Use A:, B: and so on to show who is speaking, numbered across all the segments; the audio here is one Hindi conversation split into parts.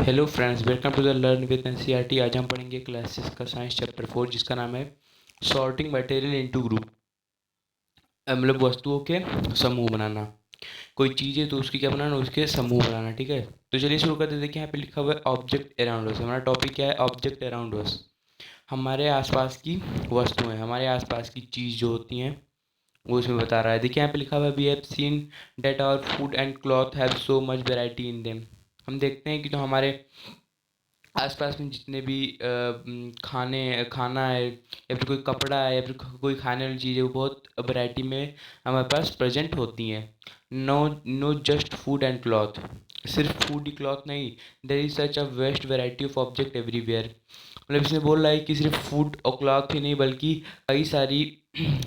A: Hello friends, welcome to the learn with NCERT. आज हम पढ़ेंगे क्लास 6 का साइंस चैप्टर 4, जिसका नाम है सॉर्टिंग मटेरियल इनटू ग्रुप। मतलब वस्तुओं के समूह बनाना। कोई चीज़ है तो उसकी क्या बनाना, उसके समूह बनाना। ठीक है, तो चलिए शुरू करते हैं। देखिए यहाँ पे लिखा हुआ है ऑब्जेक्ट अराउंड अस। हमारा टॉपिक क्या है? Object around us. हमारे आसपास की वस्तुएं, हमारे आसपास की चीज़ जो होती हैं वो इसमें बता रहा है। देखिए यहाँ पे लिखा हुआ है we have seen that our food and cloth have so much variety in them. हम देखते हैं कि जो हमारे आसपास में जितने भी खाना है या फिर कोई कपड़ा है या फिर कोई खाने वाली चीज़ है, वो बहुत वैरायटी में हमारे पास प्रेजेंट होती हैं। No no just food and cloth. सिर्फ फूड ही क्लॉथ नहीं, there is such a vast variety of object everywhere. मतलब इसमें बोल रहा है कि सिर्फ फूड और क्लॉथ ही नहीं, बल्कि कई सारी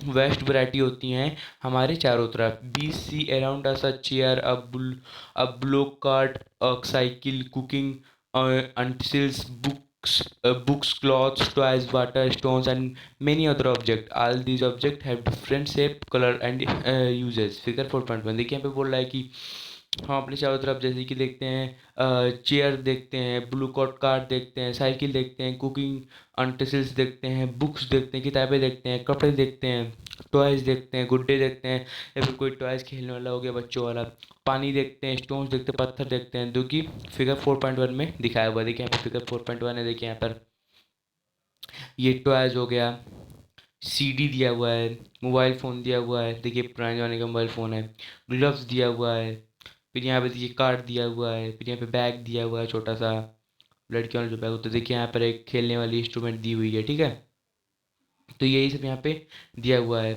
A: वेस्ट वैरायटी होती हैं हमारे चारों तरफ। We see around us a chair, a bullock cart, a cycle, cooking utensils, books, clothes, toys, water, stones, and many other objects. All these objects have different shape, color, and uses. Figure 4.1। देखिए यहाँ पे बोल रहा है कि हम अपने चारों तरफ जैसे कि देखते हैं, चेयर देखते हैं, ब्लू कॉट कार्ड देखते हैं, साइकिल देखते हैं, कुकिंग अटेंसिल्स देखते हैं, बुक्स देखते हैं, किताबें देखते हैं, कपड़े देखते हैं, टॉयज देखते हैं, गुड्डे देखते हैं या फिर कोई टॉयज खेलने वाला हो गया बच्चों वाला, पानी देखते हैं, स्टोन्स देखते हैं, पत्थर देखते हैं, जो कि फिगर 4.1 में दिखाया हुआ है। देखिए यहाँ पर फिगर 4.1 है। देखिए यहाँ पर ये टॉयज हो गया, सीडी दिया हुआ है, मोबाइल फ़ोन दिया हुआ है। देखिए पुराने ज़माने का मोबाइल फ़ोन है। ग्लव्स दिया हुआ है। फिर यहाँ पे देखिए कार्ड दिया हुआ है। फिर यहाँ पे बैग दिया हुआ है, छोटा सा लड़कियों वाला जो बैग होता है। देखिए यहाँ पर एक खेलने वाली इंस्ट्रूमेंट दी हुई है। ठीक है, तो यही सब यहाँ पे दिया हुआ है।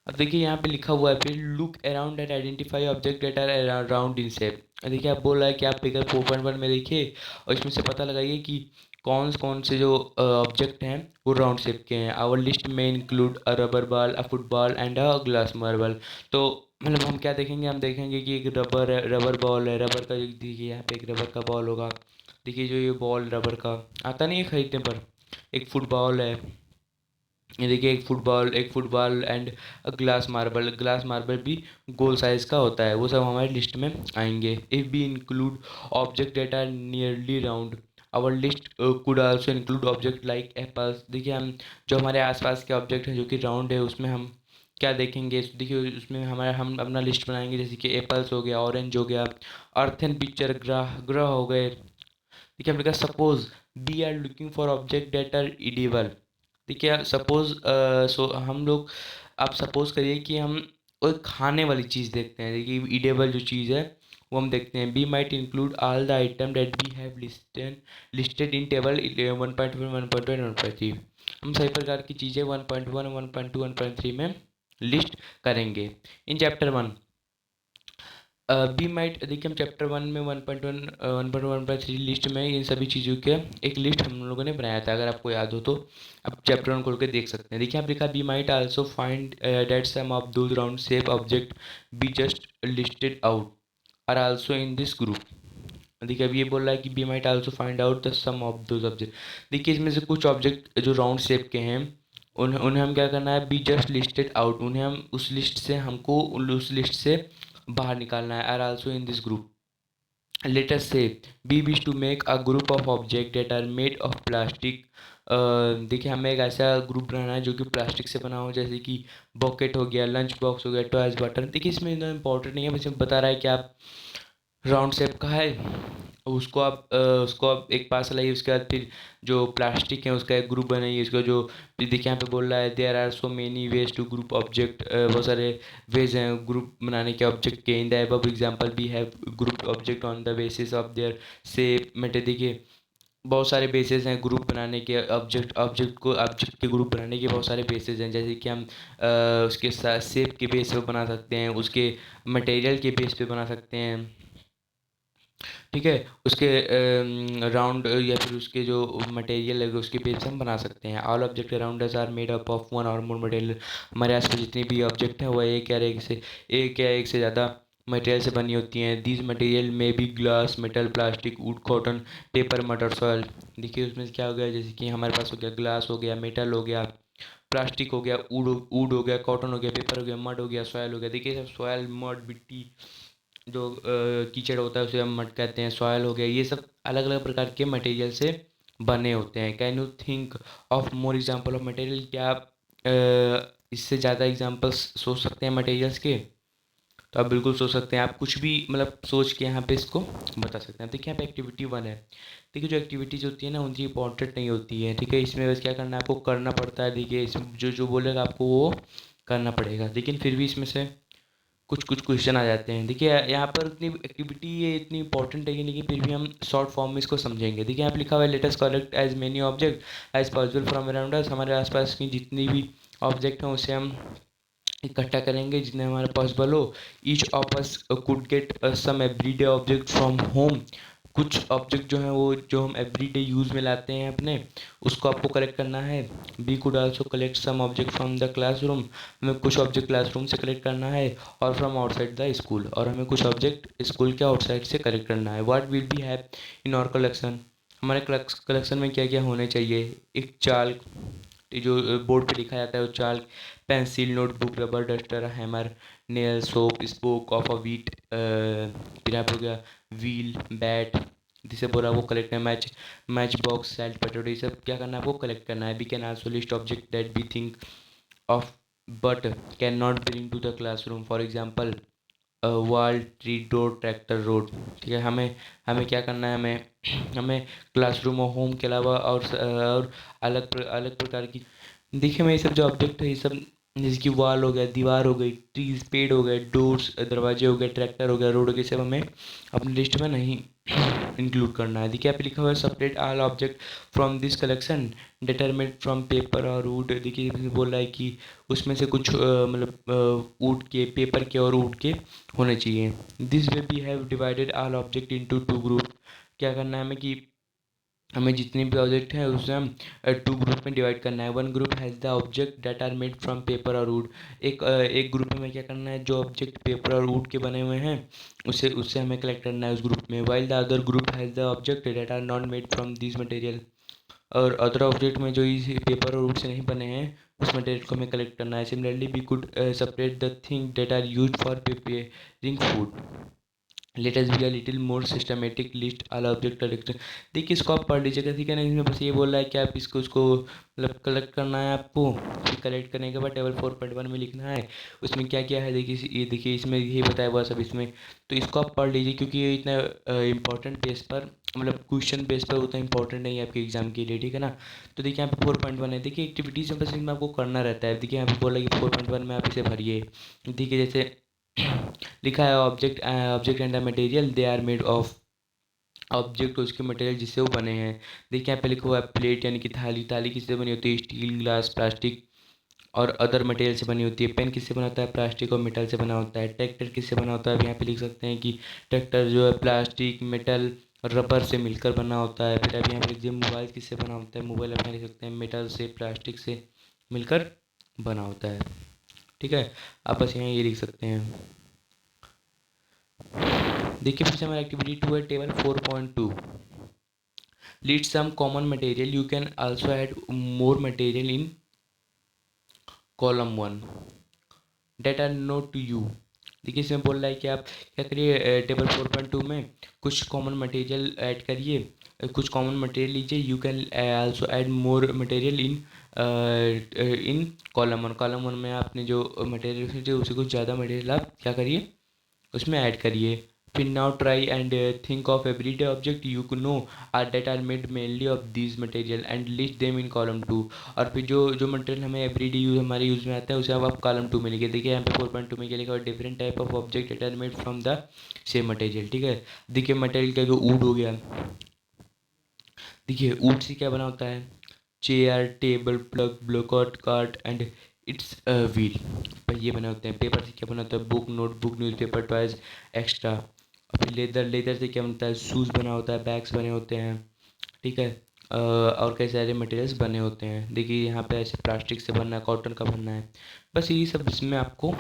A: अब देखिए यहाँ पे लिखा हुआ है फिर look around and identify object that are around in shape. देखिए आप बोल रहा है कि आप फिगर 4.1 में देखिए और इसमें से पता लगाइए कि कौन कौन से जो ऑब्जेक्ट हैं वो राउंड शेप के हैं। आवर लिस्ट में include a rubber ball, a football and a glass marble. तो मतलब हम क्या देखेंगे? हम देखेंगे कि एक रबर है, रबर बॉल है, रबर का देखिए यहाँ पे एक रबर का बॉल होगा। देखिए जो ये बॉल रबर का आता नहीं है खरीदने पर, एक फुटबॉल है। ये देखिए एक football and glass marble. Glass marble भी गोल साइज का होता है। वो सब हमारी लिस्ट में आएंगे। If we include object that are nearly round, our list could also include object like apples. देखिए हम जो हमारे आसपास के ऑब्जेक्ट हैं जो कि राउंड है, उसमें हम क्या देखेंगे? देखिए उसमें हमारा हम अपना लिस्ट बनाएंगे, जैसे कि एप्पल्स हो गया, ऑरेंज हो गया, अर्थ एंड पिक्चर, ग्रह ग्रह हो गए। देखिए हमने कहा suppose we are looking for object that are edible. देखिए सपोज सो हम लोग, आप सपोज करिए कि हम कोई खाने वाली चीज़ देखते हैं। देखिए ईडेबल जो चीज़ है वो हम देखते हैं। We might include all the item that we have listed in table 1.1, 1.2, 1.3। हम सभी प्रकार की चीज़ें 1.1, 1.2, 1.3 में लिस्ट करेंगे इन चैप्टर 1। बी माइट देखिए हम चैप्टर 1 में 1.1, 1.1, 1.3 लिस्ट में इन सभी चीज़ों के एक लिस्ट हम लोगों ने बनाया था। अगर आपको याद हो तो आप चैप्टर 1 खोल के देख सकते हैं। देखिए आप लिखा we might also find that some of those round shape object we just listed out are also in this group. देखिए अब ये बोल रहा है कि we might also find out the some of those object. देखिए इसमें से कुछ ऑब्जेक्ट जो राउंड शेप के हैं उन्हें उन्हें हम क्या करना है? B just listed out. उन्हें हम उस लिस्ट से हमको उस लिस्ट से बाहर निकालना है। Are also in this group. Let us say we wish to make a group of objects that are made of plastic। देखिए हमें एक ऐसा ग्रुप बनाना है जो कि प्लास्टिक से बना हो, जैसे कि बॉकेट हो गया, लंच बॉक्स हो गया, टॉयज बटन। देखिए इसमें इतना इंपॉर्टेंट नहीं है, बस बता रहा है कि आप राउंड शेप का है, उसको आप एक पास लाइए। उसके बाद फिर जो प्लास्टिक है उसका एक ग्रुप बनाइए। इसका जो देखिए यहाँ पे बोल रहा है there are so many ways to group object. बहुत सारे वेज हैं ग्रुप बनाने के ऑब्जेक्ट के। In the above example we have group object on the basis of their shape मेटे। देखिए बहुत सारे बेसिस हैं ग्रुप बनाने के। ऑब्जेक्ट के ग्रुप बनाने के बहुत सारे बेसिस हैं, जैसे कि हम उसके शेप के बेस पे बना सकते हैं, उसके मटेरियल के बेस पे बना सकते हैं। ठीक है, उसके राउंड या फिर उसके जो मटेरियल है उसके बेस से हम बना सकते हैं। All object around us are made up of one or more material. हमारे आसपास जितनी भी ऑब्जेक्ट हैं वह एक या एक से ज़्यादा मटेरियल से बनी होती हैं। दीज मटेरियल में भी glass, metal, plastic, would, cotton, paper, mud और सॉयल। देखिए उसमें से क्या हो गया? जैसे कि हमारे पास हो गया ग्लास, हो गया मेटल, हो गया प्लास्टिक, हो गया वुड हो गया, कॉटन हो गया, पेपर हो गया, मड हो गया, सॉयल हो गया। देखिए सब सॉयल, मड, मिट्टी जो कीचड़ होता है उसे हम मड कहते हैं, सॉयल हो गया, ये सब अलग अलग प्रकार के मटेरियल से बने होते हैं। Can you think of more example of material? क्या आप इससे ज़्यादा एग्जाम्पल्स सोच सकते हैं मटेरियल्स के? तो आप बिल्कुल सोच सकते हैं, आप कुछ भी मतलब सोच के यहाँ पे इसको बता सकते हैं। देखिए यहाँ पे एक्टिविटी 1 है। देखिए जो एक्टिविटीज़ होती है ना उनकी इंपॉर्टेंट नहीं होती है, ठीक है। इसमें बस क्या करना है, आपको करना पड़ता है। देखिए इसमें जो जो बोलेगा आपको वो करना पड़ेगा, लेकिन फिर भी इसमें से कुछ कुछ क्वेश्चन आ जाते हैं। देखिए यहाँ पर इतनी एक्टिविटी ये इतनी इंपॉर्टेंट है कि लेकिन फिर भी हम शॉर्ट फॉर्म में इसको समझेंगे। देखिए यहाँ पे लिखा हुआ है, let us collect as many object as possible from around us. हमारे आसपास की जितनी भी ऑब्जेक्ट हैं उसे हम इकट्ठा करेंगे जितने हमारे पॉसिबल हो। Each of us could get some everyday object from home. कुछ ऑब्जेक्ट जो हैं वो जो हम एवरीडे यूज़ में लाते हैं अपने, उसको आपको कलेक्ट करना है। We could also collect some object from the classroom. हमें कुछ ऑब्जेक्ट क्लासरूम से कलेक्ट करना है, और फ्रॉम आउटसाइड द स्कूल, और हमें कुछ ऑब्जेक्ट स्कूल के आउटसाइड से कलेक्ट करना है। What will we have in our collection? हमारे कलेक्शन में क्या क्या होने चाहिए? एक चाल, ये जो बोर्ड पे लिखा जाता है वो chart, pencil, notebook, rubber, duster, hammer, nail, soap, spoke of a wheat, फिर आप हो गया व्हील, बैट, जिसे बोला वो कलेक्ट करना। मैच बॉक्स, सेल्ट, पोटैटो, ये सब क्या करना है आपको कलेक्ट करना है। We can also list object that we think of but can not bring to the classroom, for example wall, tree, door, tractor, road. ठीक है, हमें हमें क्या करना है, हमें हमें क्लासरूम और होम के अलावा और अलग प्रकार की, देखिए मैं ये सब जो ऑब्जेक्ट है ये सब, जैसे कि वॉल हो गया, दीवार हो गई, ट्रीज, पेड़ हो गए, डोर्स, दरवाजे हो गए, ट्रैक्टर हो गया, रोड हो गए, सब हमें अपनी लिस्ट में नहीं इंक्लूड करना है। देखिए यहाँ पे लिखा हुआ है, separate all object from this collection determinate from paper or would. देखिए इसमें बोल रहा है कि उसमें से कुछ मतलब वुड के, पेपर के और वुड के होने चाहिए। This way we have divided all object into two group. क्या करना है हमें कि हमें जितने भी ऑब्जेक्ट हैं उसे हम टू ग्रुप में डिवाइड करना है। One group has the object that are made from paper or wood. एक ग्रुप में क्या करना है, जो ऑब्जेक्ट पेपर और वुड के बने हुए हैं उसे उससे हमें कलेक्ट करना है उस ग्रुप में। While the other group has the object that are not made from this material. और अदर ऑब्जेक्ट में जो इस पेपर और वुड से नहीं बने हैं उस मटेरियल को हमें कलेक्ट करना है। Similarly we could separate the thing that are use for preparing food. Let us be a little more systematic list all object collection. देखिए इसको आप पढ़ लीजिएगा, ठीक है ना। इसमें बस ये बोल रहा है कि आप इसको उसको मतलब कलेक्ट करना है आपको। फिर कलेक्ट करने के बाद टेबल 4.1 में लिखना है उसमें क्या क्या है। देखिए ये देखिए इसमें ये बताया हुआ सब इसमें, तो इसको आप पढ़ लीजिए क्योंकि ये इतना इंपॉर्टेंट बेस पर, मतलब क्वेश्चन बेस पर उतना इंपॉर्टेंट नहीं है आपके एग्जाम के लिए, ठीक है ना। तो देखिए यहाँ पे 4.1 है। देखिए एक्टिविटीज़ में बस इनमें आपको करना रहता है। देखिए यहाँ पे बोला कि 4.1 में आप इसे भरिए। देखिए जैसे लिखा है, object and the material they are made of. Object उसके मटेरियल जिससे वो बने हैं। देखिए यहाँ पे लिखा हुआ है प्लेट यानी कि थाली। थाली किससे बनी होती है? स्टील, ग्लास, प्लास्टिक और अदर मटेरियल से बनी होती है। पेन किससे बना होता है? प्लास्टिक और मेटल से बना होता है। ट्रैक्टर किससे बना होता है? अब यहाँ पे लिख सकते हैं कि ट्रैक्टर जो है प्लास्टिक, मेटल, रबर से मिलकर बना होता है। फिर अब यहाँ पे लिख दिया मोबाइल किससे बना होता है? मोबाइल अपने लिख सकते हैं मेटल से, प्लास्टिक से मिलकर बना होता है, ठीक है। आप बस यहाँ ये लिख सकते हैं। देखिए फिर से हमारा एक्टिविटी 2 है, table 4.2। Lead some common material, you can also add more material in column 1 that are not to you. देखिए इसमें बोल रहा है कि आप क्या करिए, टेबल 4.2 में कुछ कॉमन मटेरियल ऐड करिए, कुछ कॉमन मटेरियल लीजिए। You can also add more material in column 1। Column 1 में आपने जो मटेरियल खरीदे उसे कुछ ज़्यादा मटेरियल आप क्या करिए उसमें ऐड करिए। फिर now try and think of everyday object you know are that are made mainly of this material and list them in column 2। और फिर जो जो मटेरियल हमें एवरीडे यूज हमारे यूज़ में आता है उसे अब आप कॉलम 2 में लिखिए। देखिए यहाँ पे 4.2 में क्या लिखा हुआ, different type of object that are made from the same material, ठीक है। देखिए मटेरियल क्या, जो वुड हो गया, देखिए वुड से क्या बना होता है? Chair, table, plug, block out, cart and it's wheel, पहिए बने होते हैं। पेपर से क्या बना होता है? Book, notebook, newspaper, toys, extra. और फिर लेदर, लेदर से क्या बनता है? शूज़ बना होता है, बैग्स बने होते हैं, ठीक है। और कई सारे मटेरियल्स बने होते हैं। देखिए यहाँ पे ऐसे प्लास्टिक से बनना है, कॉटन का बनना है, बस यही सब इसमें आपको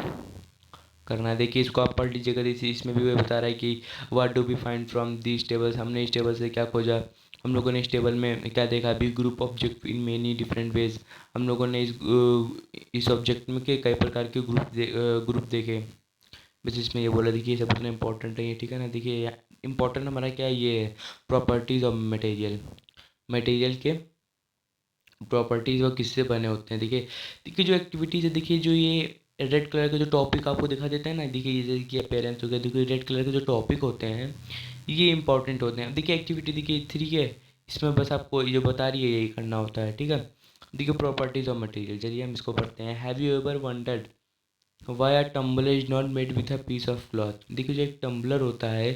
A: करना है। देखिए इसको आप पढ़ लीजिएगा। देखिए इसमें भी वो बता रहा है कि what do we find from this tables. हमने इस टेबल से क्या खोजा? हम लोगों ने इस टेबल में क्या देखा? We group object in many different ways. हम लोगों ने इस ऑब्जेक्ट में के कई प्रकार के ग्रुप देखे। बस इसमें ये बोला, देखिए ये सब उतना इंपॉर्टेंट नहीं है, ठीक है ना। देखिए इंपॉर्टेंट हमारा क्या है, ये प्रॉपर्टीज़ ऑफ मटेरियल, मटेरियल के प्रॉपर्टीज़ और किससे बने होते हैं। देखिए देखिए जो एक्टिविटीज़ है, देखिए जो ये रेड कलर का जो टॉपिक आपको दिखा देता है ना, देखिए ये जैसे कि अपेरेंस हो गया, देखिए रेड कलर के जो टॉपिक होते हैं ये इंपॉर्टेंट होते हैं। देखिए एक्टिविटी देखिए 3 है, इसमें बस आपको ये जो बता रही है यही करना होता है, ठीक है। देखिए प्रॉपर्टीज़ ऑफ मटेरियल, चलिए हम इसको पढ़ते हैं। Have you ever wondered why a tumbler is not made with a piece of cloth. देखिए जो एक टम्बलर होता है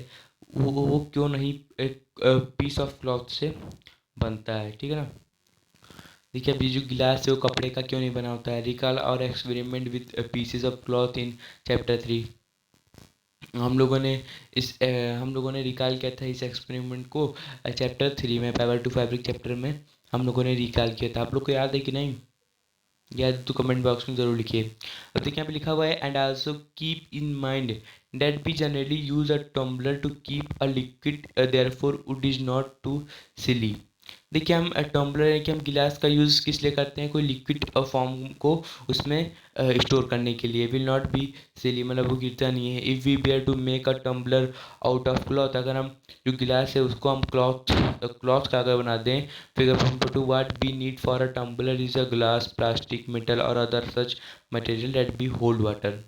A: वो क्यों नहीं एक पीस ऑफ क्लॉथ से बनता है, ठीक है ना। देखिए अभी जो गिलास है वो कपड़े का क्यों नहीं बना होता है। रिकॉल और experiment with pieces of cloth in chapter 3। हम लोगों ने हम लोगों ने रिकॉल किया था इस एक्सपेरिमेंट को चैप्टर 3 में, पावर टू फैब्रिक चैप्टर में हम लोगों ने रिकॉल किया था। आप लोग को याद है कि नहीं, याद तो कमेंट बॉक्स में ज़रूर लिखिए। अब देखिए यहाँ पे लिखा हुआ है, and also keep in mind that we generally use a tumbler to keep a liquid therefore wood is not too silly. देखिए हम टम्बलर है कि हम गिलास का यूज़ किस लिए करते हैं, कोई लिक्विड फॉर्म को उसमें स्टोर करने के लिए। विल नॉट बी सिली मतलब वो गिरता नहीं है। If we were to make a tumbler out of cloth, अगर हम जो गिलास है उसको हम क्लॉथ का अगर बना दें, figure number 2, what we need for a tumbler is a glass, plastic, metal और other such material that be hold water.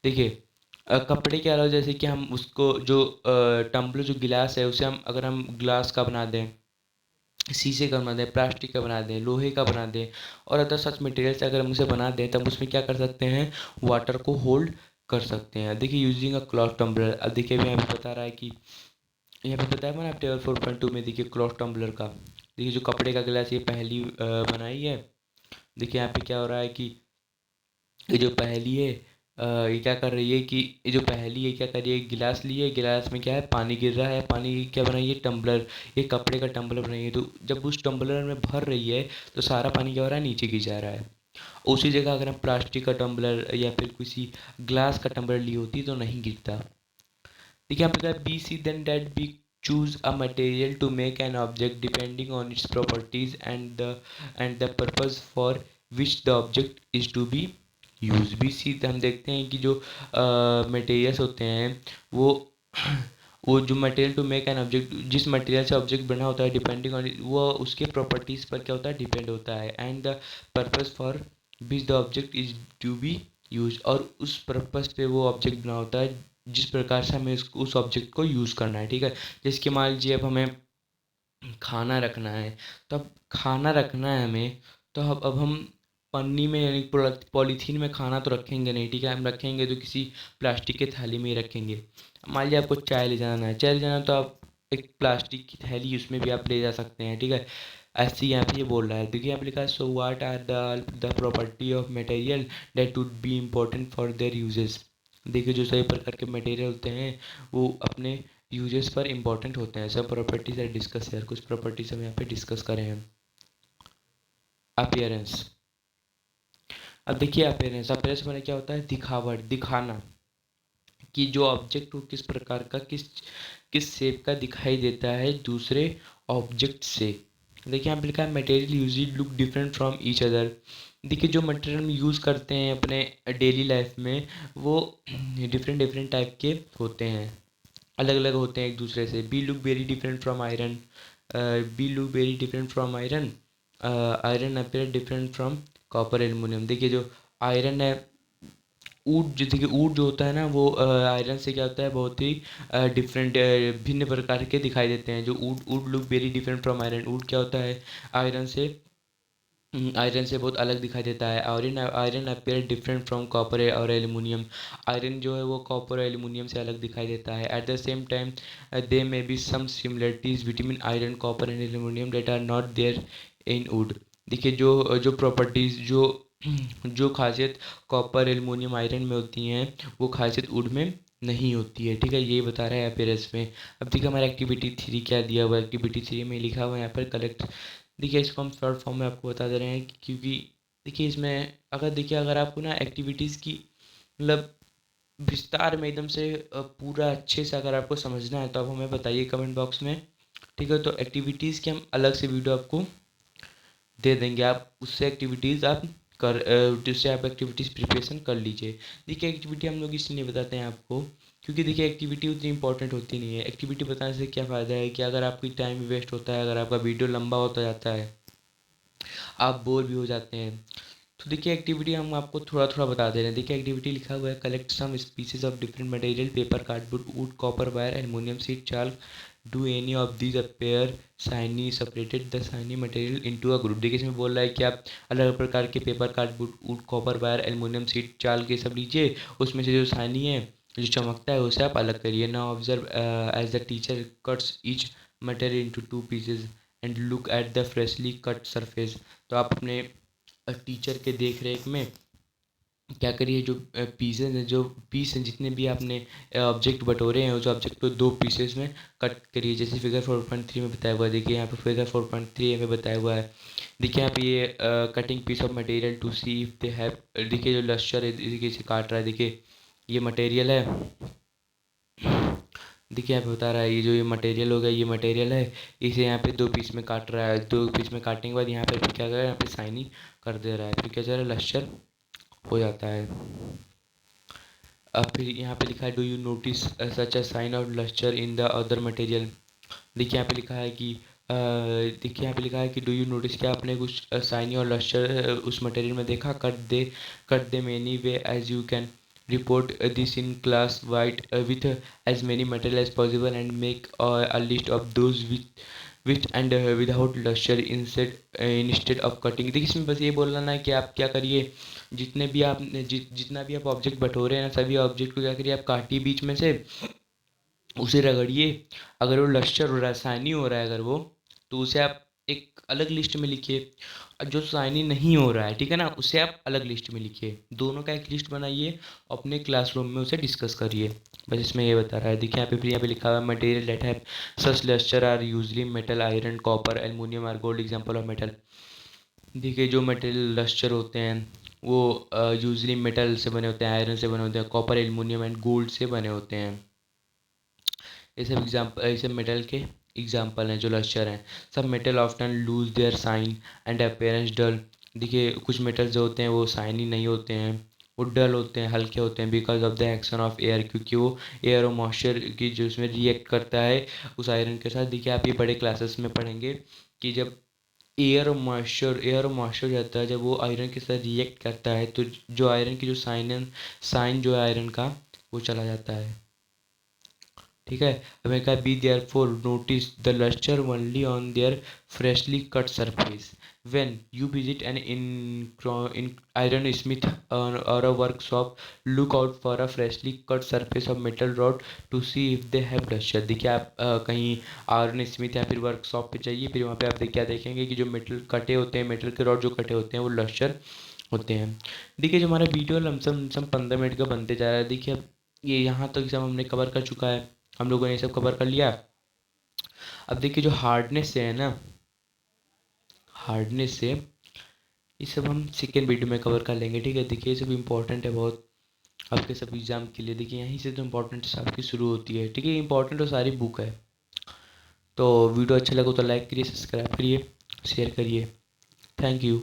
A: देखिए कपड़े के अलावा जैसे कि हम उसको जो टम्बलर जो गिलास है उसे हम अगर हम ग्लास का बना दें, शीशे का बना दें, प्लास्टिक का बना दें, लोहे का बना दें और अदर सच मटेरियल से अगर हम उसे बना दें तब उसमें क्या कर सकते हैं, वाटर को होल्ड कर सकते हैं। देखिए यूजिंग अ क्लॉथ टम्बलर, अब देखिए अभी यहाँ पे बता रहा है कि यहाँ पे बताया मैंने आप टेबल 4.2 में, देखिए क्लॉथ टम्बलर का, देखिए जो कपड़े का गिलास ये पहली बनाई है। देखिए यहाँ पे क्या हो रहा है कि ये जो पहेली है ये क्या कर रही है कि ये जो पहेली है क्या कर रही है, गिलास लिए, गिलास में क्या है, पानी गिर रहा है, पानी क्या बनाई है, टम्बलर, ये कपड़े का टम्बलर बनाई है। तो जब उस टम्बलर में भर रही है तो सारा पानी क्या हो रहा है, नीचे गिर जा रहा है। उसी जगह अगर हम प्लास्टिक का टम्बलर या फिर किसी ग्लास का टम्बलर ली होती तो नहीं गिरता। देखिए यहाँ पे क्या है, we see then that we choose a material to make an object depending on its properties and the purpose for which the object is to be use. We see हम देखते हैं कि जो मटेरियल्स होते हैं वो वो जो material to make an object, जिस मटेरियल से ऑब्जेक्ट बना होता है, डिपेंडिंग ऑन वो उसके प्रॉपर्टीज़ पर क्या होता है, डिपेंड होता है। And the purpose for which the object is to be use, और उस पर्पस पे वो ऑब्जेक्ट बना होता है जिस प्रकार से हमें उस ऑब्जेक्ट को यूज़ करना है, ठीक है। जैसे कि मान लीजिए अब हमें खाना रखना है, तो अब खाना रखना है हमें, तो अब हम पन्नी में यानी पॉलीथीन में खाना तो रखेंगे नहीं, ठीक है। हम रखेंगे तो किसी प्लास्टिक के थाली में ही रखेंगे। मान लीजिए आपको चाय ले जाना है, चाय ले जाना तो आप एक प्लास्टिक की थैली उसमें भी आप ले जा सकते हैं, ठीक है। ऐसे ही यहाँ पे ये बोल रहा है, देखिए यहाँ पे लिखा है, so what are the property of material that would be important for their uses. देखिए जो सभी प्रकार के मटेरियल होते हैं वो अपने यूजेस पर इंपॉर्टेंट होते हैं। सब प्रॉपर्टीज आर डिस्कस यार, कुछ प्रॉपर्टीज हम यहाँ पे डिस्कस करें हम। अपीयरेंस, अब देखिए अपीयरेंस, अपीयरेंस मैंने क्या होता है, दिखावट, दिखाना कि जो ऑब्जेक्ट हो किस प्रकार का, किस शेप का दिखाई देता है दूसरे ऑब्जेक्ट से। देखिए यहाँ पे लिखा है, material usually look different from each other. देखिए जो मटेरियल हम यूज़ करते हैं अपने डेली लाइफ में वो डिफरेंट डिफरेंट टाइप के होते हैं, अलग अलग होते हैं एक दूसरे से। B look very different from iron, B look very different from iron, iron appear different from copper aluminium. देखिए जो आयरन है, ऊड जो देखिए ऊड जो होता है ना वो आयरन से क्या होता है, बहुत ही डिफरेंट भिन्न प्रकार के दिखाई देते हैं। जो wood wood look very different from iron, wood क्या होता है, आयरन से आयरन से बहुत अलग दिखाई देता है। Iron iron appear different from copper और एल्युमिनियम, आयरन जो है वो कॉपर और एल्युमिनियम से अलग दिखाई देता है। At the same time they may be some similarities between iron, copper and aluminium that are not there in wood. देखिए जो जो प्रॉपर्टीज़ जो खासियत कॉपर एल्युमिनियम आयरन में होती हैं वो खासियत वुड में नहीं होती है, ठीक है। यही बता रहा है अपीयरेंस में। अब देखिए हमारा एक्टिविटी 3 क्या दिया हुआ है, एक्टिविटी 3 में लिखा हुआ है यहाँ पर कलेक्ट। देखिए इसको हम शॉर्ट फॉर्म में आपको बता दे रहे हैं क्योंकि देखिए इसमें अगर आपको ना एक्टिविटीज़ की मतलब विस्तार में एकदम से पूरा अच्छे से अगर आपको समझना है तो आप हमें बताइए कमेंट बॉक्स में, ठीक है। तो एक्टिविटीज़ की हम अलग से वीडियो आपको दे देंगे, आप उससे एक्टिविटीज़ आप जिससे आप एक्टिविटीज़ प्रिपरेशन कर लीजिए। देखिए एक्टिविटी हम लोग इसलिए नहीं बताते हैं आपको, क्योंकि देखिए एक्टिविटी उतनी इंपॉर्टेंट होती नहीं है। एक्टिविटी बताने से क्या फ़ायदा है कि अगर आपकी टाइम वेस्ट होता है, अगर आपका वीडियो लंबा होता जाता है, आप बोर भी हो जाते हैं, तो देखिए एक्टिविटी हम आपको थोड़ा थोड़ा बता दे रहे हैं। देखिए एक्टिविटी लिखा हुआ है, collect some species of different material, paper, cardboard, wood, copper wire, aluminium sheet, chalk, do any of these appear shiny, separated the shiny material into a group. देखिए इसमें बोल रहा है कि आप अलग अलग प्रकार के paper, cardboard, wood, copper wire, aluminium sheet, चाल के सब लीजिए, उसमें से जो शाइनी है, जो चमकता है, उसे आप अलग करिए। Now observe as the teacher cuts each material into two pieces and look at the freshly cut surface. तो आप अपने टीचर के देख रेख में क्या करिए, जो पीसेज हैं, जो पीस हैं, जितने भी आपने ऑब्जेक्ट बटोरे हैं, उस ऑब्जेक्ट को दो पीसेस में कट करिए, जैसे फिगर 4.3 में बताया हुआ है। देखिए यहाँ पे फिगर 4.3 में बताया हुआ है। देखिए यहाँ पे ये cutting piece of material to see if they have. देखिए जो लश्कर है, देखिए इसे काट रहा है, देखिए ये मटेरियल है। देखिए यहाँ पे बता रहा है, ये जो ये मटेरियल हो गया, ये मटेरियल है, इसे यहाँ पे दो पीस में काट रहा है। दो पीस में काटने के बाद यहाँ पे फिर क्या कर रहा है, यहाँ पे शाइनिंग कर दे रहा है, फिर क्या कर रहा है, लश्कर हो जाता है। अब फिर यहाँ पे लिखा है, do you notice such a sign of lustre in the other material. देखिए यहाँ पे लिखा है कि देखिए यहाँ पे लिखा है कि डू यू नोटिस, क्या आपने कुछ साइन और लस्टर उस मटेरियल में देखा। Cut they many ways as you can, report this in class white with as many material as possible and make a list of those with and without lustre instead of cutting. देखिए इसमें बस ये बोलना ना कि आप क्या करिए, जितने भी आप जितना भी आप ऑब्जेक्ट बटोरे हैं ना, सभी ऑब्जेक्ट को क्या करिए, आप काटिए बीच में से, उसे रगड़िए। अगर वो लश्कर हो रहा है, शाइनी हो रहा है अगर वो, तो उसे आप एक अलग लिस्ट में लिखिए। और जो शाइनी नहीं हो रहा है, ठीक है ना, उसे आप अलग लिस्ट में लिखिए। दोनों का एक लिस्ट बनाइए, अपने क्लासरूम में उसे डिस्कस करिए। बस इसमें ये बता रहा है। देखिए यहाँ पे लिखा हुआ है, material that have such lustre are usually metal, iron, copper, aluminium are gold example of metal. देखिए जो मटेरियल लस्टर होते हैं वो यूजली मेटल से बने होते हैं, आयरन से बने होते हैं, कॉपर, एल्युमिनियम एंड गोल्ड से बने होते हैं। ये सब एग्जाम्पल, ये सब मेटल के एग्जाम्पल हैं जो लस्टर हैं। सब metal often lose their shine and appearance dull. देखिए कुछ मेटल जो होते हैं वो साइनी नहीं होते हैं, वो डल होते हैं, हल्के होते हैं, because of the action of air, क्योंकि वो एयर और मॉइस्चर की जो उसमें रिएक्ट करता है उस आयरन के साथ। देखिए आप ये बड़े क्लासेस में पढ़ेंगे कि जब एयर और मॉइस्चर रहता है, जब वो आयरन के साथ रिएक्ट करता है, तो जो आयरन की जो साइन जो है आयरन का, वो चला जाता है। ठीक है। हमें कहा be therefore notice the lustre only on their freshly cut surface when you visit an in iron smith और a workshop, look out for a freshly cut surface of metal rod to see if they have lustre. देखिए आप कहीं आयरन स्मिथ या फिर वर्कशॉप पे जाइए, फिर वहाँ पे आप क्या देखेंगे कि जो मेटल कटे होते हैं, मेटल के रॉड जो कटे होते हैं, वो लस्टर होते हैं। देखिए जो हमारा वीडियो लमसम लमसम 15 मिनट का बनते जा रहा है। देखिए अब ये यहाँ तक सब हमने कवर कर चुका है, हम लोगों ने ये सब कवर कर लिया। अब देखिए जो हार्डनेस से है ना, हार्डनेस से ये सब हम सेकेंड वीडियो में कवर कर लेंगे। ठीक है। देखिए ये सब इंपॉर्टेंट है बहुत आपके सब एग्जाम के लिए। देखिए यहीं से तो इम्पोर्टेंट आपकी शुरू होती है। ठीक है। इंपॉर्टेंट तो सारी बुक है। तो वीडियो अच्छा लगा तो लाइक करिए, सब्सक्राइब करिए, शेयर करिए। Thank you.